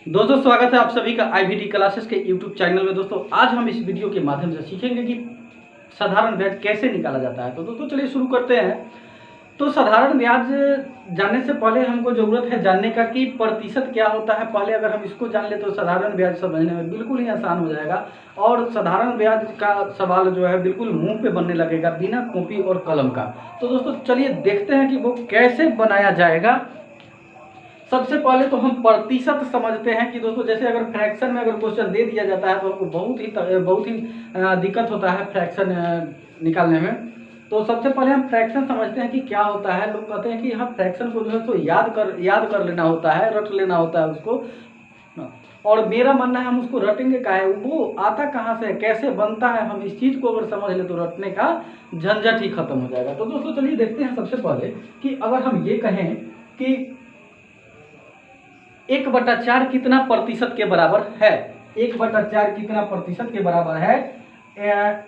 दोस्तों स्वागत है आप सभी का आईबीटी क्लासेस के यूट्यूब चैनल में। दोस्तों आज हम इस वीडियो के माध्यम से सीखेंगे कि साधारण ब्याज कैसे निकाला जाता है। तो दोस्तों चलिए शुरू करते हैं। तो साधारण ब्याज जानने से पहले हमको ज़रूरत है जानने का कि प्रतिशत क्या होता है। पहले अगर हम इसको जान ले तो साधारण ब्याज समझने में बिल्कुल ही आसान हो जाएगा और साधारण ब्याज का सवाल जो है बिल्कुल मुंह पे बनने लगेगा बिना कॉपी और कलम का। तो दोस्तों चलिए देखते हैं कि वो कैसे बनाया जाएगा। सबसे पहले तो हम प्रतिशत समझते हैं कि दोस्तों जैसे अगर फ्रैक्शन में अगर क्वेश्चन दे दिया जाता है तो हमको बहुत ही दिक्कत होता है फ्रैक्शन निकालने में। तो सबसे पहले हम फ्रैक्शन समझते हैं कि क्या होता है। लोग कहते हैं कि हाँ फ्रैक्शन को जो है तो याद कर लेना होता है, रट लेना होता है उसको। और मेरा मानना है हम उसको रटेंगे का है, वो आता कहाँ से, कैसे बनता है, हम इस चीज़ को अगर समझ ले तो रटने का झंझट ही खत्म हो जाएगा। तो दोस्तों चलिए देखते हैं सबसे पहले कि अगर हम ये कहें कि 1/4 कितना प्रतिशत के बराबर है। 1/4 कितना प्रतिशत के बराबर है। 1/2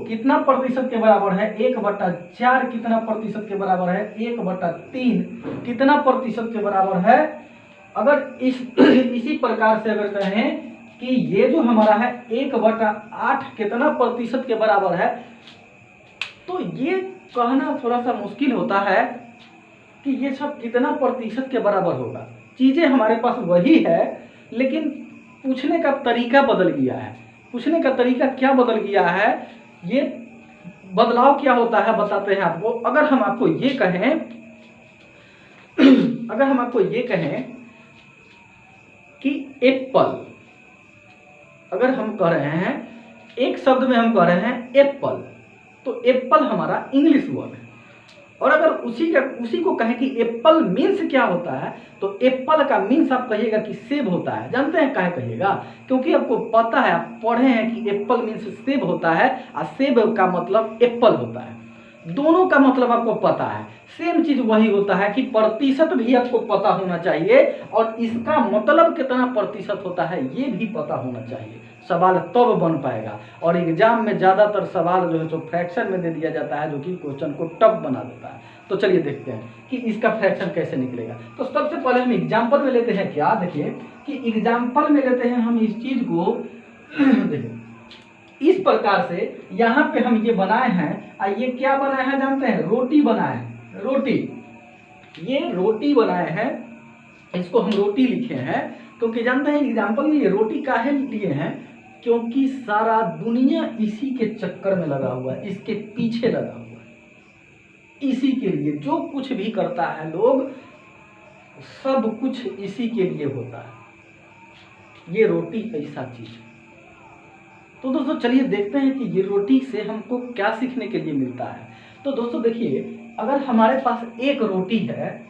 कितना प्रतिशत के बराबर है। 1/4 कितना प्रतिशत के बराबर है। 1/3 कितना प्रतिशत के बराबर है। अगर इसी प्रकार से अगर कहें कि ये जो हमारा है 1/8 कितना प्रतिशत के बराबर है, तो ये कहना थोड़ा सा मुश्किल होता है कि ये सब कितना प्रतिशत के बराबर होगा। चीज़ें हमारे पास वही है लेकिन पूछने का तरीका बदल गया है। पूछने का तरीका क्या बदल गया है, ये बदलाव क्या होता है बताते हैं आपको। अगर हम आपको ये कहें कि एप्पल, अगर हम कह रहे हैं एक शब्द में हम कह रहे हैं एप्पल, तो एप्पल हमारा इंग्लिश वर्ड है। और अगर उसी को कहें कि एप्पल मीन्स क्या होता है, तो एप्पल का मीन्स आप कहिएगा कि सेब होता है। जानते हैं काहे कहिएगा, क्योंकि आपको पता है, आप पढ़े हैं कि एप्पल मीन्स सेब होता है और सेब का मतलब एप्पल होता है। दोनों का मतलब आपको पता है। सेम चीज वही होता है कि प्रतिशत भी आपको पता होना चाहिए और इसका मतलब कितना प्रतिशत होता है ये भी पता होना चाहिए, सवाल तब बन पाएगा। और एग्जाम में ज़्यादातर सवाल जो है तो फ्रैक्शन में दे दिया जाता है, जो कि क्वेश्चन को टफ बना देता है। तो चलिए देखते हैं कि इसका फ्रैक्शन कैसे निकलेगा। तो सबसे पहले हम एग्जाम्पल में लेते हैं। क्या देखिए कि एग्जाम्पल में लेते हैं हम इस चीज़ को देखिए इस प्रकार से। यहाँ पे हम ये बनाए हैं, ये क्या बनाए हैं जानते हैं, रोटी बनाए हैं। रोटी, ये रोटी बनाए हैं, इसको हम रोटी लिखे हैं क्योंकि जानते हैं एग्जाम्पल में ये रोटी काहे लिए हैं, क्योंकि सारा दुनिया इसी के चक्कर में लगा हुआ है, इसके पीछे लगा हुआ है। इसी के लिए जो कुछ भी करता है लोग, सब कुछ इसी के लिए होता है। ये रोटी ऐसा चीज है। तो दोस्तों चलिए देखते हैं कि ये रोटी से हमको क्या सीखने के लिए मिलता है। तो दोस्तों देखिए, अगर हमारे पास एक रोटी है,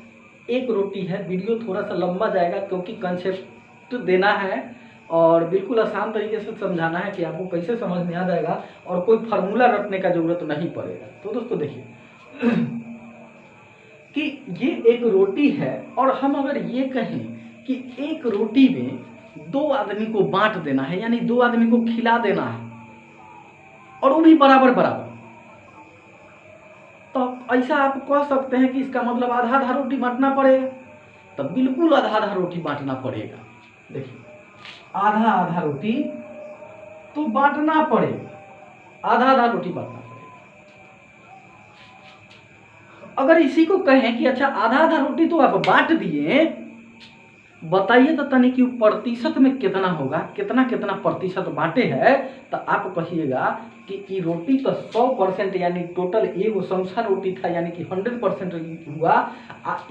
वीडियो थोड़ा सा लंबा जाएगा क्योंकि कंसेप्ट देना है और बिल्कुल आसान तरीके से समझाना है कि आपको कैसे समझ में आ जाएगा और कोई फार्मूला रटने का जरूरत नहीं पड़ेगा। तो दोस्तों देखिए कि ये एक रोटी है और हम अगर ये कहें कि एक रोटी में 2 आदमी को बांट देना है, यानी 2 आदमी को खिला देना है और वो भी बराबर बराबर, तो ऐसा आप कह सकते हैं कि इसका मतलब आधा आधा रोटी बांटना पड़ेगा। तो बिल्कुल आधा आधा रोटी बांटना पड़ेगा। देखिए आधा आधा रोटी तो बांटना पड़ेगा, आधा आधा रोटी बांटना पड़ेगा। अगर इसी को कहें कि अच्छा आधा आधा रोटी तो आप बांट दिए, बताइए तो तनी कि प्रतिशत में कितना होगा, कितना कितना प्रतिशत बांटे है। तो आप कहिएगा कि ये रोटी तो 100% यानी टोटल एगो समसा रोटी था, यानी कि 100% हुआ।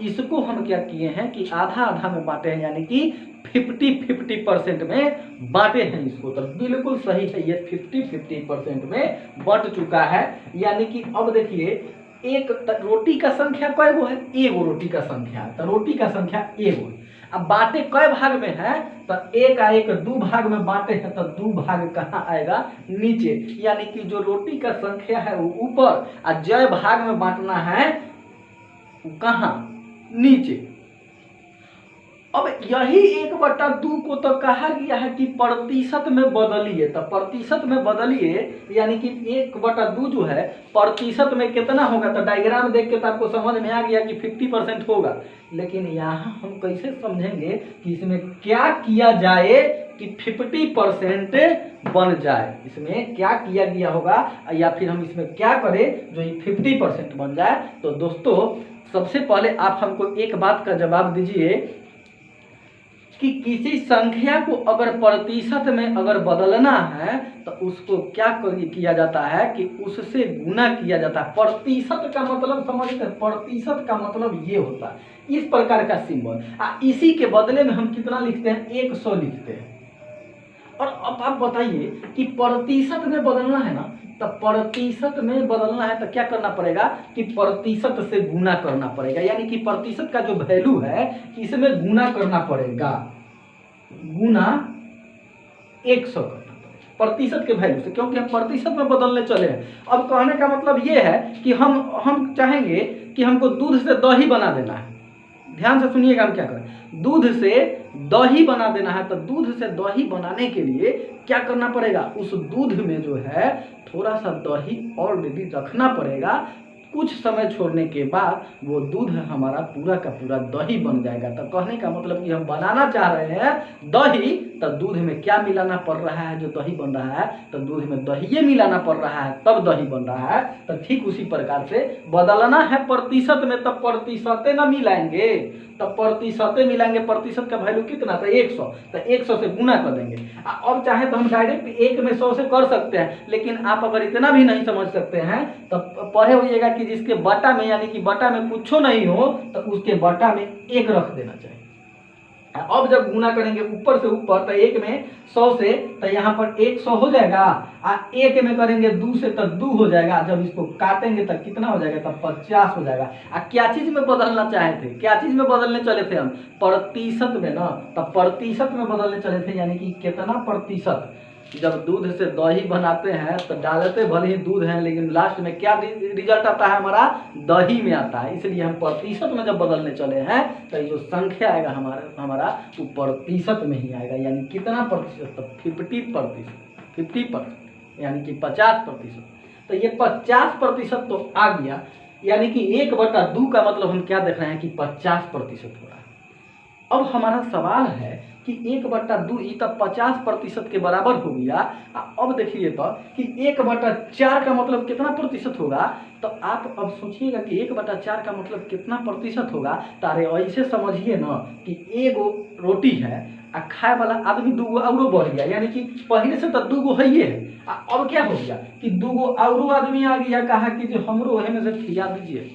इसको हम क्या किए हैं कि आधा आधा में बांटे हैं, यानी कि 50-50% में बांटे हैं इसको। तो बिल्कुल सही है, ये 50-50% में बंट चुका है। यानी कि अब देखिए एक रोटी का संख्या कै गो है, एगो रोटी का संख्या है, तो रोटी का संख्या एगो। अब बांटे कै भाग में है, तो एक आ एक 2 भाग में बांटे हैं, तो 2 भाग कहाँ आएगा, नीचे। यानी कि जो रोटी का संख्या है वो ऊपर और जय भाग में बांटना है कहाँ, नीचे। अब यही 1/2 को तो कहा गया है कि प्रतिशत में बदलिए, तो प्रतिशत में बदलिए यानी कि 1/2 जो है प्रतिशत में कितना होगा, तो डायग्राम देख के तो आपको समझ में आ गया कि 50% होगा। लेकिन यहाँ हम कैसे समझेंगे कि इसमें क्या किया जाए कि 50% बन जाए, इसमें क्या किया गया होगा या फिर हम इसमें क्या करें जो 50% बन जाए। तो दोस्तों सबसे पहले आप हमको एक बात का जवाब दीजिए कि किसी संख्या को अगर प्रतिशत में अगर बदलना है तो उसको क्या किया जाता है कि उससे गुना किया जाता है। प्रतिशत का मतलब समझते हैं, प्रतिशत का मतलब ये होता है इस प्रकार का सिंबल, इसी के बदले में हम कितना लिखते हैं, 100 लिखते हैं। और अब आप बताइए कि प्रतिशत में बदलना है ना, तो प्रतिशत में बदलना है तो क्या करना पड़ेगा कि प्रतिशत से गुना करना पड़ेगा, यानी कि प्रतिशत का जो वैल्यू है इसमें गुना करना पड़ेगा, गुना 100 करना पड़ेगा प्रतिशत के वैल्यू से, क्योंकि हम प्रतिशत में बदलने चले हैं। अब कहने का मतलब ये है कि हम चाहेंगे कि हमको दूध से दही बना देना है। ध्यान से सुनिएगा, हम क्या करें, दूध से दही बना देना है। तो दूध से दही बनाने के लिए क्या करना पड़ेगा, उस दूध में जो है थोड़ा सा दही ऑलरेडी रखना पड़ेगा। कुछ समय छोड़ने के बाद वो दूध हमारा पूरा का पूरा दही बन जाएगा। तो कहने का मतलब कि हम बनाना चाह रहे हैं दही, तो दूध में क्या मिलाना पड़ रहा है, जो दही बन रहा है तो दूध में दही मिलाना पड़ रहा है तब दही बन रहा है। तो ठीक उसी प्रकार से बदलना है प्रतिशत में, तब प्रतिशत न मिलाएंगे, तब प्रतिशत मिलाएंगे। प्रतिशत का वैल्यू कितना, तो 100, तो 100 से गुना कर देंगे। अब चाहे तो हम डायरेक्ट 1 में 100 से कर सकते हैं, लेकिन आप अगर इतना भी नहीं समझ सकते हैं तो पढ़े होइएगा कि जिसके बटा में यानी कि बटा में कुछ नहीं हो तो उसके बटा में 1 रख देना चाहिए। अब जब गुना करेंगे ऊपर से ऊपर, तो 1 में 100 से तो यहाँ पर 100 हो जाएगा, 1 में करेंगे 2 से तो 2 हो जाएगा। जब इसको काटेंगे तो कितना हो जाएगा, तब 50 हो जाएगा। क्या चीज में बदलना चाहे थे, क्या चीज में बदलने चले थे हम, प्रतिशत में ना, तब प्रतिशत में बदलने चले थे, यानी कि कितना प्रतिशत। जब दूध से दही बनाते हैं तो डालते भले ही दूध है, लेकिन लास्ट में क्या रिजल्ट आता है, हमारा दही में आता है। इसलिए हम प्रतिशत में जब बदलने चले हैं तो जो संख्या आएगा हमारा वो प्रतिशत में ही आएगा, यानी कितना प्रतिशत, तो 50%, यानी कि 50%। तो ये 50% तो आ गया, यानी कि 1/2 का मतलब हम क्या देख रहे हैं कि 50% हो रहा है। अब हमारा सवाल है कि 1/2 ये तो 50% के बराबर हो गया। अब देखिए तो कि 1/4 का मतलब कितना प्रतिशत होगा, तो आप अब सोचिएगा कि 1/4 का मतलब कितना प्रतिशत होगा। तारे ऐसे समझिए ना कि एगो रोटी है आ खाए वाला आदमी 2 गो औरो बढ़ गया, यानी कि पहले से तो 2 गो है ही है। अब क्या हो गया कि 2 गो औरो आदमी आ गया, कहा कि जो हमरो वही में से खिला दीजिए।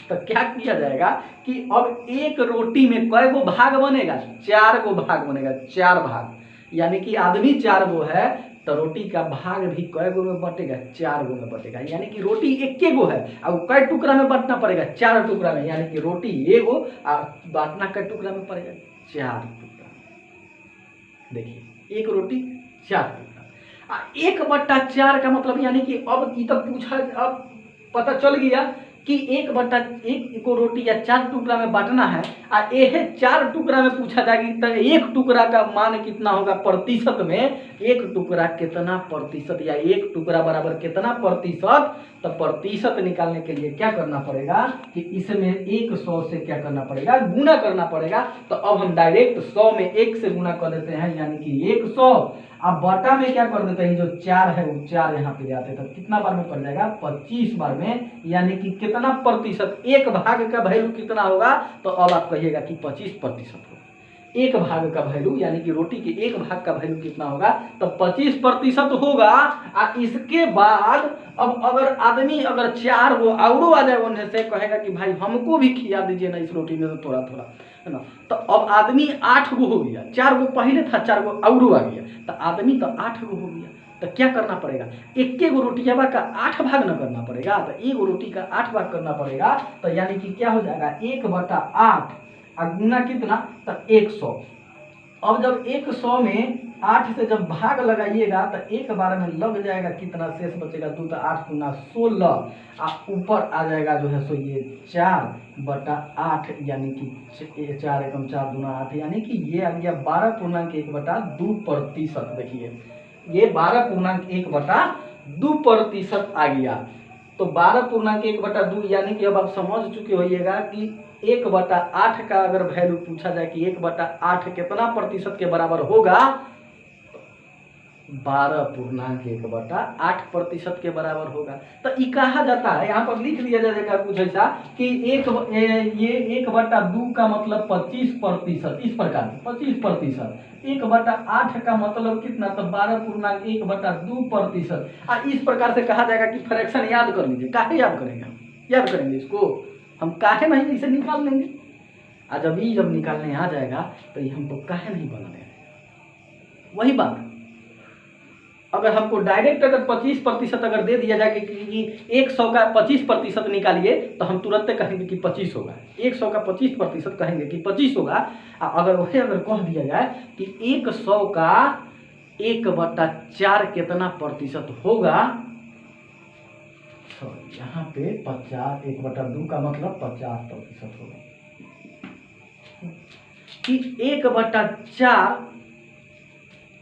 तो क्या किया जाएगा कि अब एक रोटी में कई गो भाग बनेगा, 4 गो भाग बनेगा, 4 भाग, यानी कि आदमी 4 गो है तो रोटी का भाग भी कई गो में बटेगा, 4 गो में बटेगा। यानी कि रोटी 1 गो है, अब कई टुकड़ा में बांटना पड़ेगा, 4 टुकड़ा में, यानी कि रोटी एगो और बांटना कई टुकड़ा में पड़ेगा, 4 टुकड़ा। देखिए एक रोटी 4 टुकड़ा। 1/4 का मतलब यानी कि अब ये तो पूछा, अब पता चल गया कि 1/1 को रोटी या 4 टुकड़ा में बांटना है, और यह 4 टुकड़ा में पूछा जाएगी तो 1 टुकड़ा का मान कितना होगा प्रतिशत में, 1 टुकड़ा कितना प्रतिशत, या 1 टुकड़ा बराबर कितना प्रतिशत। तो प्रतिशत निकालने के लिए क्या करना पड़ेगा कि इसमें 100 से क्या करना पड़ेगा, गुना करना पड़ेगा। तो अब हम डायरेक्ट 100 में 1 से गुना कर देते हैं, यानी कि 100। अब बटा में क्या कर देते हैं, जो 4 है वो 4 यहाँ पे जाते हैं, तो कितना बार में पड़ जाएगा, 25 बार में, यानी कि कितना प्रतिशत, 1 भाग का वैल्यू कितना होगा। तो अब आप कहिएगा कि 25% होगा। 1 भाग का वैल्यू यानी कि रोटी के 1 भाग का वैल्यू कितना होगा, तो 25% होगा। और इसके बाद अब अगर आदमी अगर 4 गो औरो आ जाए उन्हें से, कहेगा कि भाई हमको भी खिला दीजिए ना इस रोटी में से थोड़ा थोड़ा, है ना। तो अब आदमी 8 गो हो गया, 4 गो पहले था, 4 गो औरो आ गया, तो आदमी तो 8 गो हो गया। तो क्या करना पड़ेगा, 1 गो रोटियां का 8 भाग न करना पड़ेगा, तो 1 रोटी का 8 भाग करना पड़ेगा। तो यानी कि क्या हो जाएगा, 1/8 और गुना कितना, तो 100। अब जब 100 में 8 से जब भाग लगाइएगा तो एक बार में लग जाएगा कितना शेष बचेगा 2, तो 8 दूना 16 ऊपर आ जाएगा जो है सो ये 4/8 यानी कि 4 एकम 4 दूना 8 यानी कि ये आ गया 12.1/2%। देखिए ये 12.1/2% आ गया। तो 12.1/2 यानी कि अब आप समझ चुके होइएगा कि 1/8 का अगर वैल्यू पूछा जाए कि 1/8 कितना प्रतिशत के बराबर होगा, 12.1/8% के बराबर होगा। तो ये कहा जाता है, यहाँ पर लिख दिया जाएगा कुछ ऐसा कि ये 1/2 का मतलब 25%, इस प्रकार 25%। 1/8 का मतलब कितना, तो 12.1/2%। इस प्रकार से कहा जाएगा कि फ्रैक्शन याद कर लीजिए। काहे याद करेंगे हम, याद करेंगे इसको हम, काहे नहीं इसे निकाल लेंगे। जब निकालने आ जाएगा तो ये हमको काहे नहीं बनाने। वही बात, अगर हमको डायरेक्ट अगर 25% अगर दे दिया जाए कि 100 का 25% निकालिए तो हम तुरंत कहेंगे कि 25 होगा। 100 का 25% कहेंगे कि 25 होगा। अगर वही अगर कह दिया जाए कि 100 का 1/4 कितना प्रतिशत होगा, तो यहाँ पे 50, 1/2 का मतलब 50% होगा कि 1/4,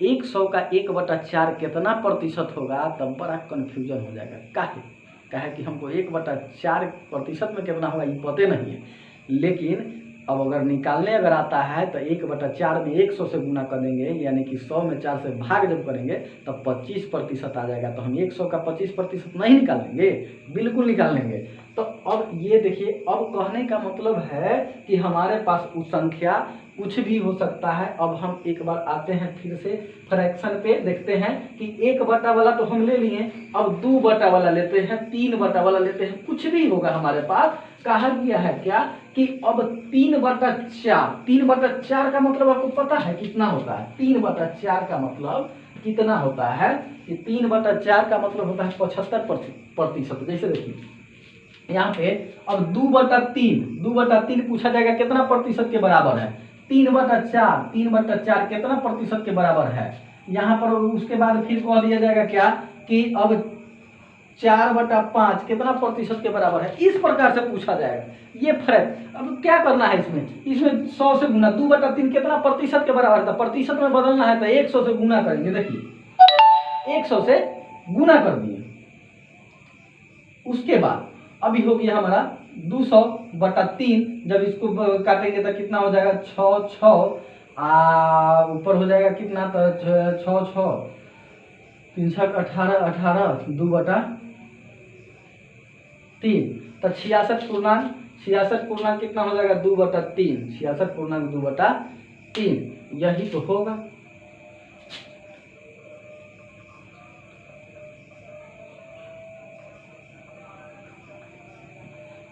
100 का 1/4 कितना प्रतिशत होगा, तब बड़ा कन्फ्यूजन हो जाएगा। काहे कि हमको 1/4% में कितना होगा ये पते नहीं है। लेकिन अब अगर निकालने अगर आता है तो 1/4 में 100 से गुना कर देंगे, यानी कि 100 में 4 से भाग जब करेंगे तब 25% आ जाएगा। तो हम 100 का 25% नहीं निकालेंगे, बिल्कुल निकाल लेंगे। तो अब ये देखिए, अब कहने का मतलब है कि हमारे पास उस संख्या कुछ भी हो सकता है। अब हम एक बार आते हैं फिर से फ्रैक्शन पे, देखते हैं कि 1/, वाला तो हम ले लिए, अब 2/, वाला लेते हैं, 3/, वाला लेते हैं, कुछ भी होगा हमारे पास। कहा गया है क्या कि अब 3/4 का मतलब आपको पता है कितना होता है। 3/4 का मतलब कितना होता है कि 3/4 का मतलब होता है 75%। जैसे देखिए यहाँ पे अब 2/3 पूछा जाएगा कितना प्रतिशत के बराबर है, 3/4 कितना प्रतिशत के बराबर है। यहाँ पर उसके बाद फिर कह दिया जाएगा क्या कि अब 4/5 कितना प्रतिशत के बराबर है। इस प्रकार से पूछा जाएगा। ये फर्क अब क्या करना है इसमें 100 से गुना, 2/3 कितना प्रतिशत के बराबर है, प्रतिशत में बदलना है तो 100 से गुना करेंगे। देखिए 100 से गुना कर दिए, उसके बाद अभी हो गया हमारा 200/3। जब इसको काटेंगे तो कितना हो जाएगा 6 ऊपर हो जाएगा कितना, तो 6 3 6 18 2/3, तो 66 कितना हो जाएगा 2/3, 66.2/3, यही तो होगा।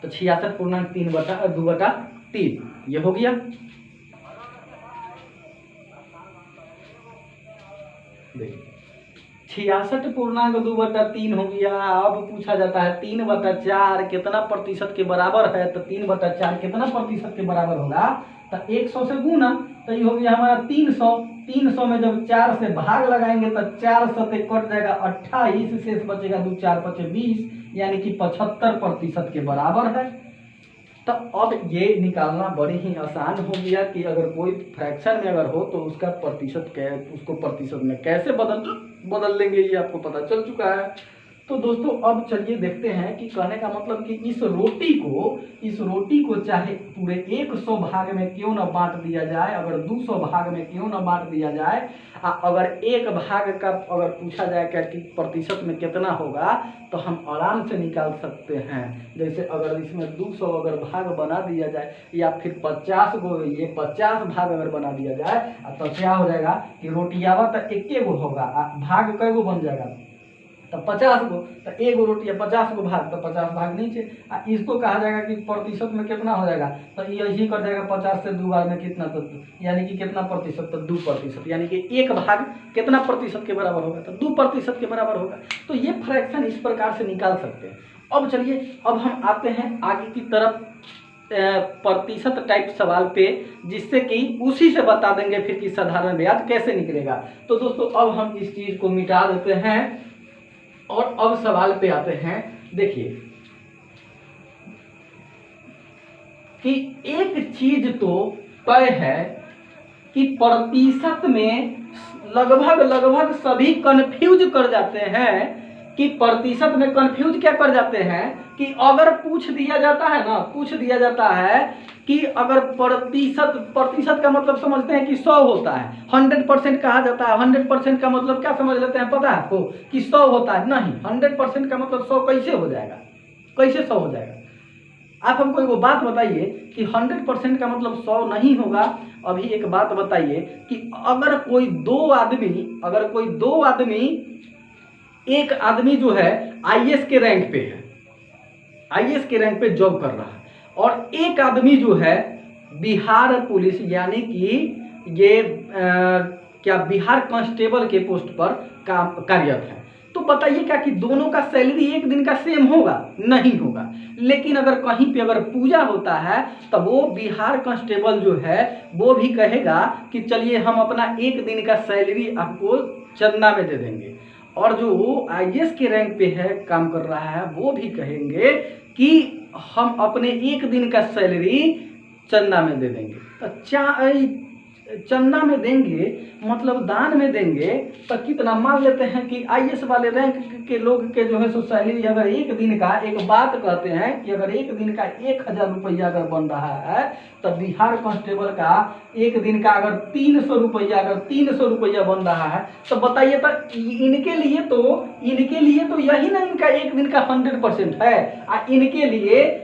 तो 66.3/2/3 ये हो गया। देखिए 66.2/3 हो गया। अब पूछा जाता है 3/4 कितना प्रतिशत के बराबर है, तो 3/4 कितना प्रतिशत के बराबर होगा, तो 100 से गुना, तो ये हो गया हमारा 300। 300 में जब 4 से भाग लगाएंगे तो 4 से कट जाएगा 28, शेष बचेगा 2 4 5 20, यानी कि 75% के बराबर है। तो अब ये निकालना बड़ी ही आसान हो गया कि अगर कोई फ्रैक्शन में अगर हो तो उसका उसको प्रतिशत में कैसे बदल लेंगे, ये आपको पता चल चुका है। तो दोस्तों अब चलिए देखते हैं कि कहने का मतलब कि इस रोटी को चाहे पूरे 100 भाग में क्यों न बांट दिया जाए, अगर 200 भाग में क्यों न बांट दिया जाए, अगर एक भाग का अगर पूछा जाए कि प्रतिशत में कितना होगा, तो हम आराम से निकाल सकते हैं। जैसे अगर इसमें 200 अगर भाग बना दिया जाए, या फिर 50 भाग अगर बना दिया जाए, तो क्या हो जाएगा कि रोटियावा तो एक गो होगा, भाग कई गो बन जाएगा, तो 50 गो, तो एक गो रोटी है 50 गो भाग, तो 50 भाग नीचे। इसको कहा जाएगा कि प्रतिशत में कितना हो जाएगा, तो यही कर जाएगा 50 से 2 बार में कितना, तो यानी कि कितना प्रतिशत, तो 2%, यानी कि एक भाग कितना प्रतिशत के बराबर होगा, तो 2% के बराबर होगा। तो ये फ्रैक्शन इस प्रकार से निकाल सकते हैं। अब चलिए अब हम आते हैं आगे की तरफ। प्रतिशत टाइप सवाल पे, जिससे कि उसी से बता देंगे फिर कि साधारण ब्याज कैसे निकलेगा। तो दोस्तों अब हम इस चीज को मिटा देते हैं और अब सवाल पे आते हैं। देखिए कि एक चीज तो तय है कि प्रतिशत में लगभग सभी कंफ्यूज कर जाते हैं, कि प्रतिशत में कंफ्यूज क्या कर जाते हैं कि अगर पूछ दिया जाता है ना, पूछ दिया जाता है कि अगर प्रतिशत का मतलब समझते हैं कि 100 होता है, 100% कहा जाता है। 100% का मतलब क्या समझ लेते हैं पता है आपको कि 100 होता है? नहीं, 100% का मतलब 100 कैसे हो जाएगा, कैसे 100 हो जाएगा? आप हमको एक बात बताइए कि 100% का मतलब 100 नहीं होगा। अभी एक बात बताइए कि अगर कोई दो आदमी एक आदमी जो है आईएएस के रैंक पे है, आईएएस के रैंक पे जॉब कर रहा है, और एक आदमी जो है बिहार पुलिस यानी कि ये क्या बिहार कांस्टेबल के पोस्ट पर कार्यरत है, तो बताइए क्या कि दोनों का सैलरी एक दिन का सेम होगा? नहीं होगा। लेकिन अगर कहीं पे अगर पूजा होता है तो वो बिहार कांस्टेबल जो है वो भी कहेगा कि चलिए हम अपना एक दिन का सैलरी आपको चंदा में दे देंगे, और जो आईएएस के रैंक पे है काम कर रहा है वो भी कहेंगे कि हम अपने एक दिन का सैलरी चंदा में दे देंगे। तो चंदा में देंगे मतलब दान में देंगे, तो कितना मान लेते हैं कि आईएएस वाले रैंक के लोग के जो है सो सैलरी अगर एक दिन का, एक बात कहते हैं कि अगर एक दिन का 1000 रुपया अगर बन रहा है तो बिहार कांस्टेबल का एक दिन का अगर 300 रुपया बन रहा है, तो बताइए तो इनके लिए तो यही ना इनका एक दिन का 100% है। इनके लिए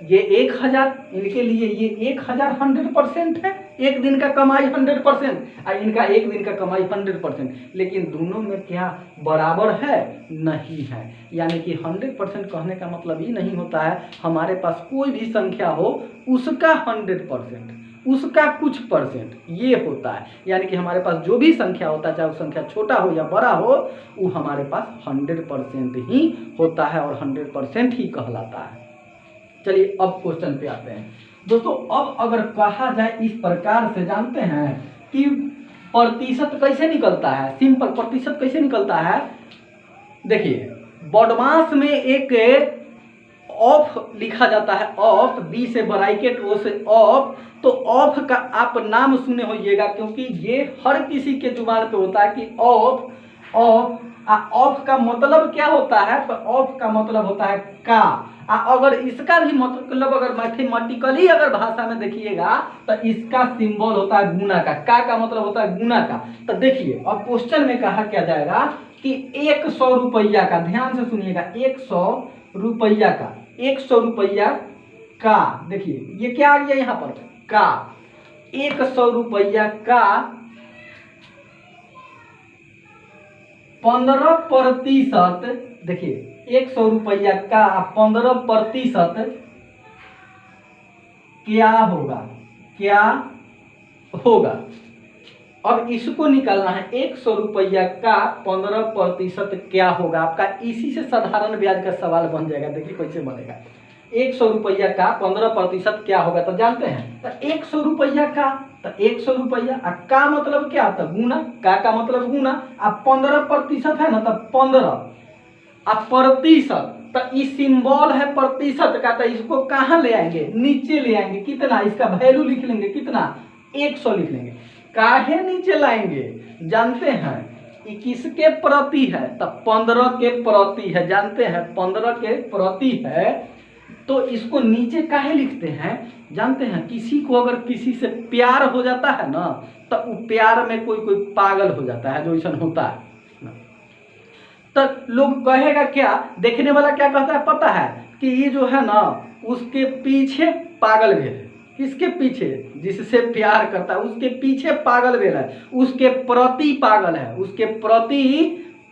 ये 1000, इनके लिए ये 1000 100% है, एक दिन का कमाई 100%, और इनका एक दिन का कमाई 100%। लेकिन दोनों में क्या बराबर है? नहीं है। यानी कि 100% कहने का मतलब ये नहीं होता है हमारे पास कोई भी संख्या हो उसका 100%, उसका कुछ परसेंट, ये होता है। यानी कि हमारे पास जो भी संख्या होता है, चाहे वो संख्या छोटा हो या बड़ा हो, वो हमारे पास 100% ही होता है और 100% ही कहलाता है। चलिए अब क्वेश्चन पे आते हैं दोस्तों। अब अगर कहा जाए इस प्रकार से, जानते हैं कि प्रतिशत कैसे निकलता है, सिंपल प्रतिशत कैसे निकलता है। देखिए बॉडमास में एक ऑफ लिखा जाता है, ऑफ, बी से ब्रैकेट, ओ से ऑफ। तो ऑफ का आप नाम सुने होइएगा क्योंकि ये हर किसी के जुबान पे होता है कि ऑफ। ऑफ का मतलब क्या होता है? तो ऑफ का मतलब होता है का। अगर इसका भी मतलब अगर मैथमेटिकली अगर भाषा में देखिएगा तो इसका सिंबल होता है गुना का मतलब होता है गुना का। तो देखिए अब क्वेश्चन में कहा क्या जाएगा कि 100 रुपया का, ध्यान से सुनिएगा, 100 रुपया का, 100 रुपया का, देखिए ये क्या आ गया यहाँ पर का, 100 रुपया का 15%, देखिए 100 रुपया का 15% क्या होगा। अब इसको निकालना है, 100 रुपया का 15% क्या होगा आपका। इसी से साधारण ब्याज का सवाल बन जाएगा। देखिए कैसे बनेगा, 100 रुपया का 15% क्या होगा। तो जानते हैं तो 100 रुपया का, तो 100 रुपया का मतलब क्या होता है? गुना, का मतलब गुना, अब 15% है ना, तो 15 अब प्रतिशत, तो इस सिंबल है प्रतिशत का, तो इसको कहाँ ले आएंगे? नीचे ले आएंगे। कितना? इसका वैल्यू लिख लेंगे, कितना? 100 लिख लेंगे। काहे नीचे लाएंगे? जानते हैं कि किसके प्रति है? तो 15 के प्रति है। जानते हैं 15 के प्रति है, तो इसको नीचे काहे लिखते हैं? जानते हैं किसी को अगर किसी से प्यार हो जाता है ना, तो वो प्यार में कोई पागल हो जाता है, जो ऐसा होता है, तो लोग कहेगा क्या, देखने वाला क्या कहता है पता है कि ये जो है ना उसके पीछे पागल भेल है। किसके पीछे? जिससे प्यार करता है उसके पीछे पागल भेल है, उसके प्रति पागल है, उसके प्रति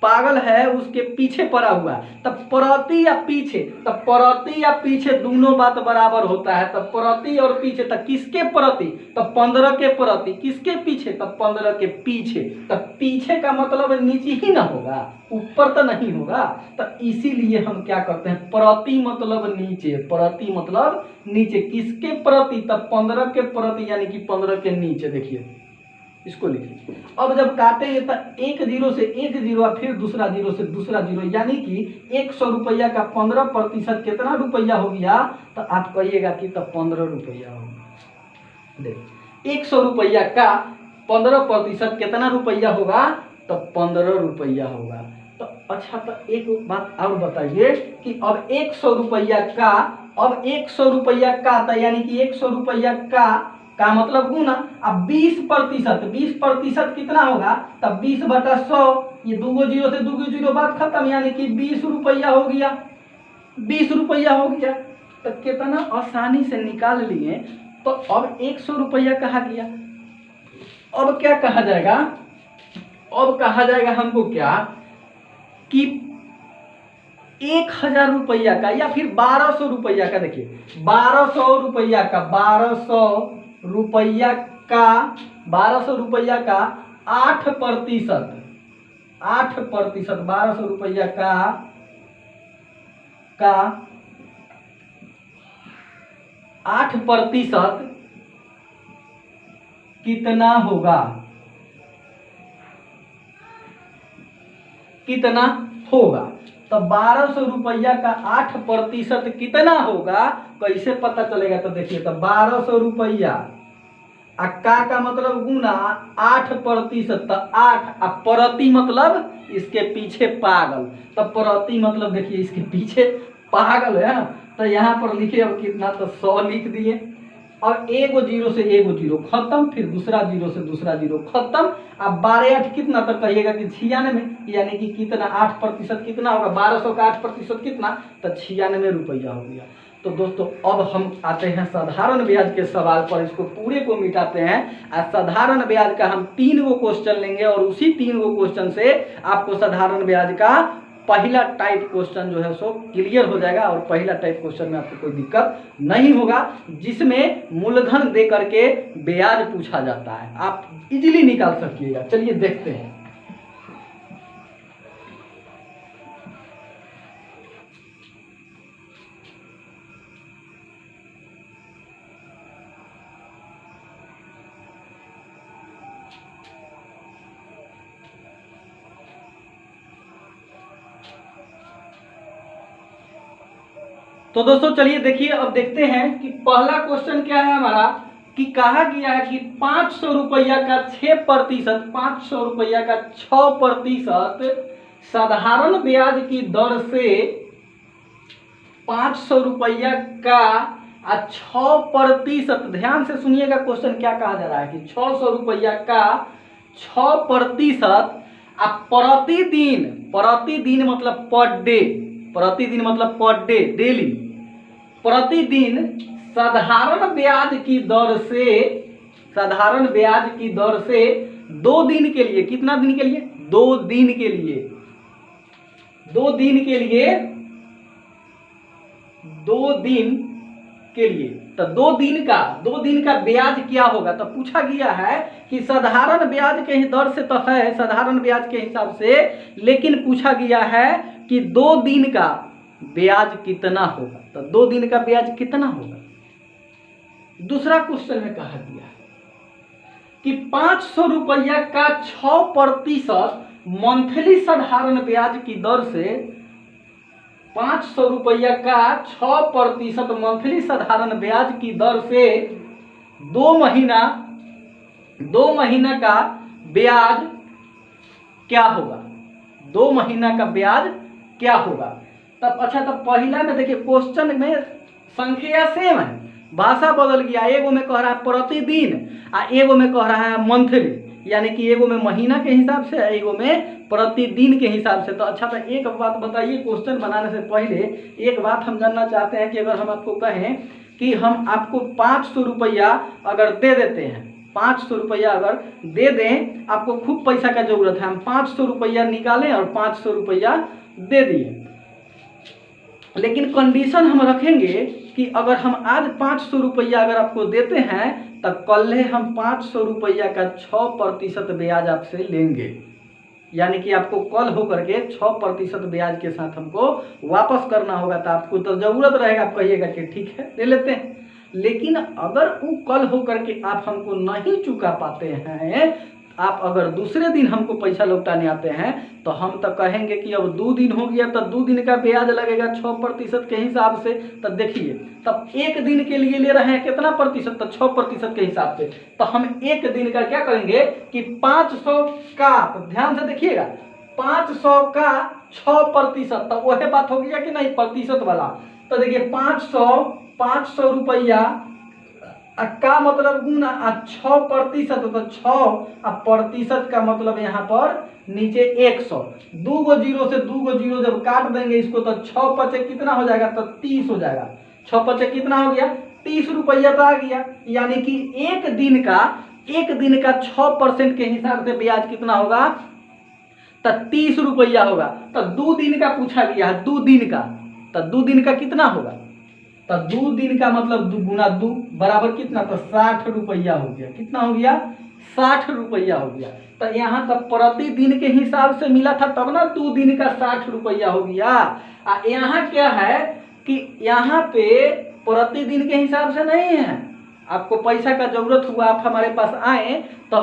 पागल है उसके पीछे पड़ा हुआ है। तब प्रति या पीछे, तब प्रति या पीछे दोनों बात बराबर होता है। तब प्रति और पीछे, तब किसके प्रति, तब 15 के प्रति, किसके पीछे, तब 15 के पीछे। तब पीछे का मतलब नीचे ही ना होगा, ऊपर तो नहीं होगा। तो इसीलिए हम क्या करते हैं, प्रति मतलब नीचे, प्रति मतलब नीचे, किसके प्रति, तब 15 के प्रति यानी कि 15 के नीचे। देखिए इसको लिखिए। अब जब काटेंगे तो एक जीरो से एक जीरो, फिर दूसरा जीरो से दूसरा जीरो, यानी कि 100 रुपया का 15% कितना रुपया हो गया, तो आप कहिएगा कि तब 15 रुपया होगा। देखिए 100 रुपया का 15% कितना रुपया होगा, तो 15 रुपया होगा। तो अच्छा, तो एक बात और बताइए कि अब 100 रुपया का, अब 100 रुपया का, तो यानी कि 100 रुपया का मतलब गुना, अब 20%, 20% कितना होगा, तब 20/100, ये दो जीरो से दो जीरो बात खत्म, यानी कि 20 रुपया हो गया, 20 रुपया हो गया। तो कितना आसानी से निकाल लिए। तो अब 100 रुपया कहा गया, अब क्या कहा जाएगा, अब कहा जाएगा हमको क्या कि 1000 रुपया का या फिर 1200 रुपया का। देखिए 1200 रुपया का, 1200 रुपया का, 1200 रुपया का 8%, 8%, 1200 रुपया का 8% कितना होगा, कितना होगा। तो 1200 रुपया का 8% कितना होगा, कैसे पता चलेगा, तो देखिए तो 1200 रुपया का मतलब गुना 8%, तो 8 प्रति मतलब इसके पीछे पागल, तो प्रति मतलब देखिए इसके पीछे पागल है ना। तो यहाँ पर लिखे अब कितना, तो 100 लिख दिए। और एगो जीरो से एगो जीरो खत्म, फिर दूसरा जीरो से दूसरा जीरो खत्म। अब 12 कितना, तो कहिएगा कि 96, यानी कि कितना 8% कितना होगा, 1200 का 8% कितना, तो 96 रुपया हो गया। तो दोस्तों अब हम आते हैं साधारण ब्याज के सवाल पर, इसको पूरे को मिटाते हैं। आज साधारण ब्याज का हम 3 गो क्वेश्चन लेंगे और उसी 3 गो क्वेश्चन से आपको साधारण ब्याज का पहला टाइप क्वेश्चन जो है सो क्लियर हो जाएगा। और पहला टाइप क्वेश्चन में आपको कोई दिक्कत नहीं होगा, जिसमें मूलधन दे करके ब्याज पूछा जाता है, आप इजीली निकाल सकिएगा। चलिए देखते हैं। तो दोस्तों चलिए देखिए, अब देखते हैं कि पहला क्वेश्चन क्या है हमारा, कि कहा गया है कि 500 रुपया का 6%, 500 रुपया का 6% साधारण ब्याज की दर से 500 रुपया का 6%, ध्यान से सुनिएगा क्वेश्चन क्या कहा जा रहा है कि 600 रुपया का 6% प्रतिदिन, प्रतिदिन मतलब पर डे, प्रतिदिन मतलब पर डे, डेली, प्रतिदिन साधारण ब्याज की दर से, साधारण ब्याज की दर से 2 दिन के लिए, कितना दिन के लिए, 2 दिन के लिए, 2 दिन के लिए, 2 दिन के लिए। तो 2 दिन का ब्याज क्या होगा, तो पूछा गया है कि साधारण ब्याज के दर से तो है, साधारण ब्याज के हिसाब से, लेकिन पूछा गया है कि 2 दिन का ब्याज कितना होगा। तो 2 दिन का ब्याज कितना होगा। दूसरा क्वेश्चन में कहा गया है कि 500 रुपया का 6% मंथली साधारण ब्याज की दर से, 500 रुपया का 6% मंथली साधारण ब्याज की दर से 2 महीना का ब्याज क्या होगा, 2 महीना का ब्याज क्या होगा। तब अच्छा, तब पहला में देखिए क्वेश्चन में संख्या सेम है, भाषा बदल गया, एगो में कह रहा है प्रतिदिन आ एगो में कह रहा है मंथली, यानी कि एगो में महीना के हिसाब से, एगो में प्रतिदिन के हिसाब से। तो अच्छा, तो एक बात बताइए, क्वेश्चन बनाने से पहले एक बात हम जानना चाहते हैं कि अगर हम आपको कहें कि हम आपको 500 रुपया अगर दे देते हैं, 500 रुपया अगर दे दें, आपको खूब पैसा का जरूरत है, हम 500 रुपया निकालें और 500 रुपया दे दिए, लेकिन कंडीशन हम रखेंगे कि अगर हम आज 500 रुपया अगर आपको देते हैं तो कल हम 500 रुपया का 6% ब्याज आपसे लेंगे, यानी कि आपको कल होकर के 6% ब्याज के साथ हमको वापस करना होगा। तो आपको तो जरूरत रहेगा, आप कहिएगा कि ठीक है ले लेते हैं, लेकिन अगर वो कल होकर के आप हमको नहीं चुका पाते हैं, आप अगर दूसरे दिन हमको पैसा लौटाने आते हैं तो हम तो कहेंगे कि अब 2 दिन हो गया, तो 2 दिन का ब्याज लगेगा 6% के हिसाब से। तो देखिए, तब 1 दिन के लिए ले रहे हैं कितना प्रतिशत, तो 6% के हिसाब से। तो हम 1 दिन का क्या करेंगे कि 500 का, तो ध्यान से देखिएगा, 500 का 6%, तो वही बात हो गया कि नहीं, प्रतिशत वाला। तो देखिए 500 रुपया का मतलब गुना 6%, तो 6% का मतलब यहाँ पर नीचे 100, 2 गो जीरो से 2 गो जीरो जब काट देंगे इसको तो 6 पचे कितना हो जाएगा, तो 30 हो जाएगा। 6 पचे कितना हो गया, 30 रुपया तो आ गया, यानी कि एक दिन का 6% के हिसाब से ब्याज कितना होगा, तो 30 रुपया होगा। तो 2 दिन का पूछा गया है, 2 दिन का, तो 2 दिन का कितना होगा, तो 2 दिन का मतलब 2 गुना 2 बराबर कितना, तो 60 रुपया हो गया। कितना हो गया, 60 रुपया हो गया। तो यहाँ तक प्रतिदिन के हिसाब से मिला था तब ना 2 दिन का 60 रुपया हो गया। यहाँ क्या है कि यहाँ पे प्रतिदिन के हिसाब से नहीं है, आपको पैसा का जरूरत हुआ, आप हमारे पास आए तो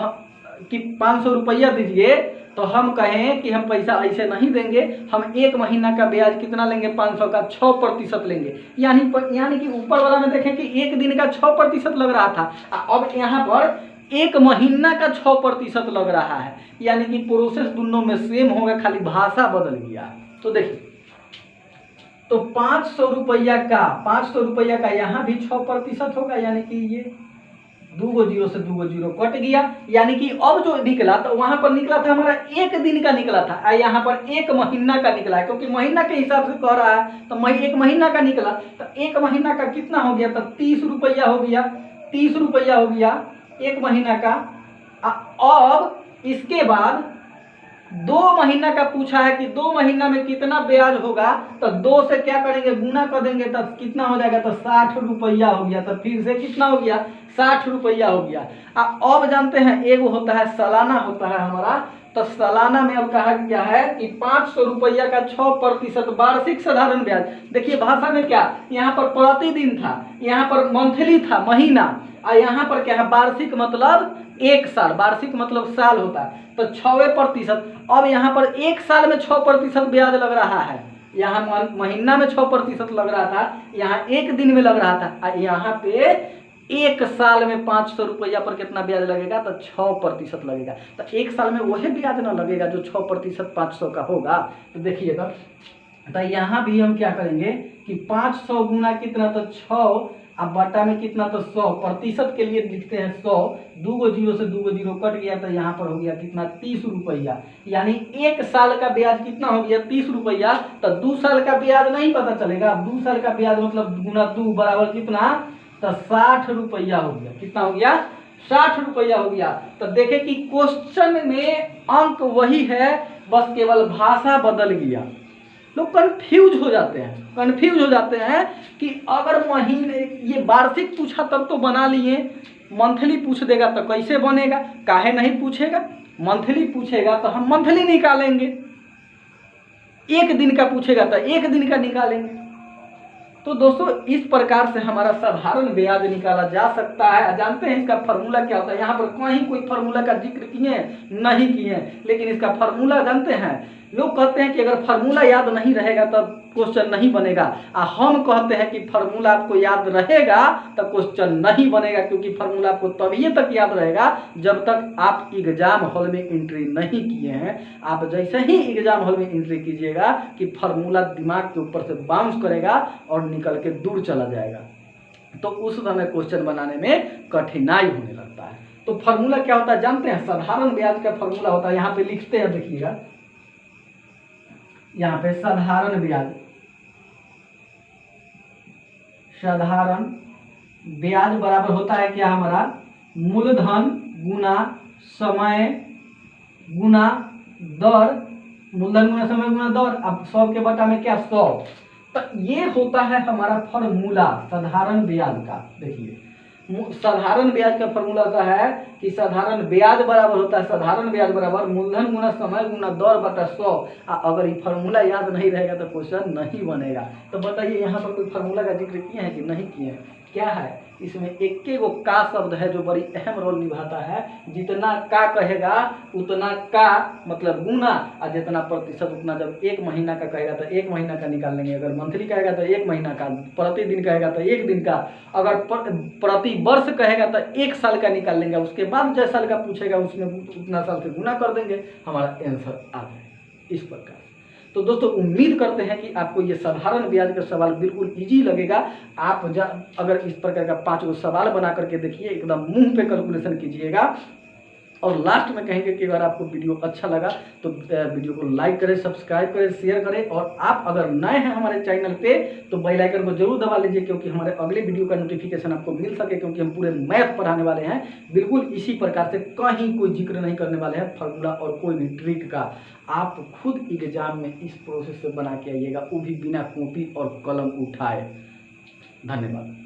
कि 500 रुपया दीजिए, तो हम कहें कि हम पैसा ऐसे नहीं देंगे, हम 1 महीना का ब्याज कितना लेंगे, 500 का 6% लेंगे। यानी कि ऊपर वाला में देखें कि 1 दिन का 6% लग रहा था, अब यहाँ पर 1 महीना का 6% लग रहा है, यानी कि प्रोसेस दोनों में सेम होगा, खाली भाषा बदल गया। तो देखिए, तो 500 रुपया का यहाँ भी 6% होगा, यानी कि ये 2 गो जीरो से 2 गो जीरो कट गया, यानी कि अब जो निकला तो वहां पर निकला था हमारा 1 दिन का निकला था, यहाँ पर 1 महीना का निकला है, क्योंकि महीना के हिसाब से कह रहा है, तो 1 महीना का निकला, तो 1 महीना का कितना हो गया, तो 30 रुपया हो गया, 30 रुपया हो गया 1 महीना का। अब इसके बाद 2 महीना का पूछा है कि 2 महीना में कितना ब्याज होगा, तो 2 से क्या करेंगे, गुना कर देंगे, तब कितना हो जाएगा, तो 60 रुपया हो गया। तो फिर से कितना हो गया, 60 रुपया हो गया। अब जानते हैं एगो होता है सालाना, होता है हमारा, तो सालाना में अब कहा गया है कि 500 रुपया का 6% वार्षिक साधारण ब्याज। देखिए भाषा में क्या, यहाँ पर प्रतिदिन था, यहाँ पर मंथली था, महीना, और यहाँ पर क्या है, वार्षिक मतलब 1 साल, वार्षिक मतलब साल होता है, तो 6%। अब यहाँ पर 1 साल में 6% ब्याज लग रहा है, यहाँ महीना में 6% लग रहा था, यहाँ 1 दिन में लग रहा था, यहाँ पे 1 साल में 500 रुपया पर कितना ब्याज लगेगा, तो 6% लगेगा। तो 1 साल में वही ब्याज ना लगेगा जो 6% 500 का होगा। तो देखिएगा, तो यहाँ भी हम क्या करेंगे कि 500 गुना कितना, तो 6, अब बटा में कितना, तो 100, प्रतिशत के लिए लिखते हैं 100, 2 गो जीरो से 2 गो जीरो कट गया, तो यहाँ पर हो गया कितना, 30 रुपया, यानी 1 साल का ब्याज कितना हो गया, 30 रुपया। तो 2 साल का ब्याज नहीं पता चलेगा, 2 साल का ब्याज मतलब गुना 2 बराबर कितना, तो 60 रुपया हो गया। कितना हो गया, 60 रुपया हो गया। तो देखें कि क्वेश्चन में अंक वही है, बस केवल भाषा बदल गया। लोग कंफ्यूज हो जाते हैं कि अगर महीने ये वार्षिक पूछा तब तो बना लिए, मंथली पूछ देगा तो कैसे बनेगा, काहे नहीं पूछेगा, मंथली पूछेगा तो हम मंथली निकालेंगे, 1 दिन का पूछेगा तो 1 दिन का निकालेंगे। तो दोस्तों इस प्रकार से हमारा साधारण ब्याज निकाला जा सकता है। जानते हैं इसका फार्मूला क्या होता है, यहाँ पर कहीं कोई फार्मूला का जिक्र किए नहीं किए, लेकिन इसका फार्मूला जानते हैं। लोग कहते हैं कि अगर फार्मूला याद नहीं रहेगा तब क्वेश्चन नहीं बनेगा, हम कहते हैं कि फार्मूला आपको याद रहेगा तब क्वेश्चन नहीं बनेगा, क्योंकि फार्मूला आपको तभी तक याद रहेगा जब तक आप एग्जाम हॉल में एंट्री नहीं किए हैं। आप जैसे ही एग्जाम हॉल में एंट्री कीजिएगा कि फार्मूला दिमाग के ऊपर से बाउंस करेगा और निकल के दूर चला जाएगा, तो उस समय क्वेश्चन बनाने में कठिनाई होने लगता है। तो फार्मूला क्या होता है जानते हैं, साधारण ब्याज का फार्मूला होता है, यहाँ पे लिखते हैं, देखिएगा यहाँ पे साधारण ब्याज बराबर होता है क्या, हमारा मूलधन गुना समय गुना दर, मूलधन गुना समय गुना दर, अब 100 के बटा में क्या 100। तो ये होता है हमारा फॉर्मूला साधारण ब्याज का। देखिए साधारण ब्याज का फॉर्मूला होता है कि साधारण ब्याज बराबर होता है साधारण ब्याज बराबर मूलधन गुना समय गुना दर बटा 100। अगर ये फॉर्मूला याद नहीं रहेगा तो क्वेश्चन नहीं बनेगा। तो बताइए यहाँ पर कोई फॉर्मूला का जिक्र किए हैं कि नहीं किए हैं? क्या है इसमें? एक वो का शब्द है जो बड़ी अहम रोल निभाता है। जितना का कहेगा उतना का मतलब गुना, और जितना प्रतिशत उतना, जब 1 महीना का कहेगा तो 1 महीना का निकाल लेंगे, अगर मंथली कहेगा तो 1 महीना का, प्रतिदिन कहेगा तो 1 दिन का, अगर प्रति वर्ष कहेगा तो 1 साल का निकाल लेंगे, उसके बाद जो साल का पूछेगा उसमें उतना साल से गुना कर देंगे, हमारा आंसर आ जाएगा। इस प्रकार तो दोस्तों उम्मीद करते हैं कि आपको ये साधारण ब्याज का सवाल बिल्कुल इजी लगेगा। आप अगर इस प्रकार का 5 गो सवाल बना करके देखिए, एकदम मुंह पे कैलकुलेशन कीजिएगा। और लास्ट में कहेंगे कि अगर आपको वीडियो अच्छा लगा तो वीडियो को लाइक करें, सब्सक्राइब करें, शेयर करें, और आप अगर नए हैं हमारे चैनल पे तो बेल आइकन को जरूर दबा लीजिए, क्योंकि हमारे अगले वीडियो का नोटिफिकेशन आपको मिल सके, क्योंकि हम पूरे मैथ पढ़ाने वाले हैं बिल्कुल इसी प्रकार से, कहीं कोई जिक्र नहीं करने वाले हैं फार्मूला और कोई भी ट्रिक का। आप खुद एग्जाम में इस प्रोसेस से बना के आइएगा, वो भी बिना कॉपी और कलम उठाए। धन्यवाद।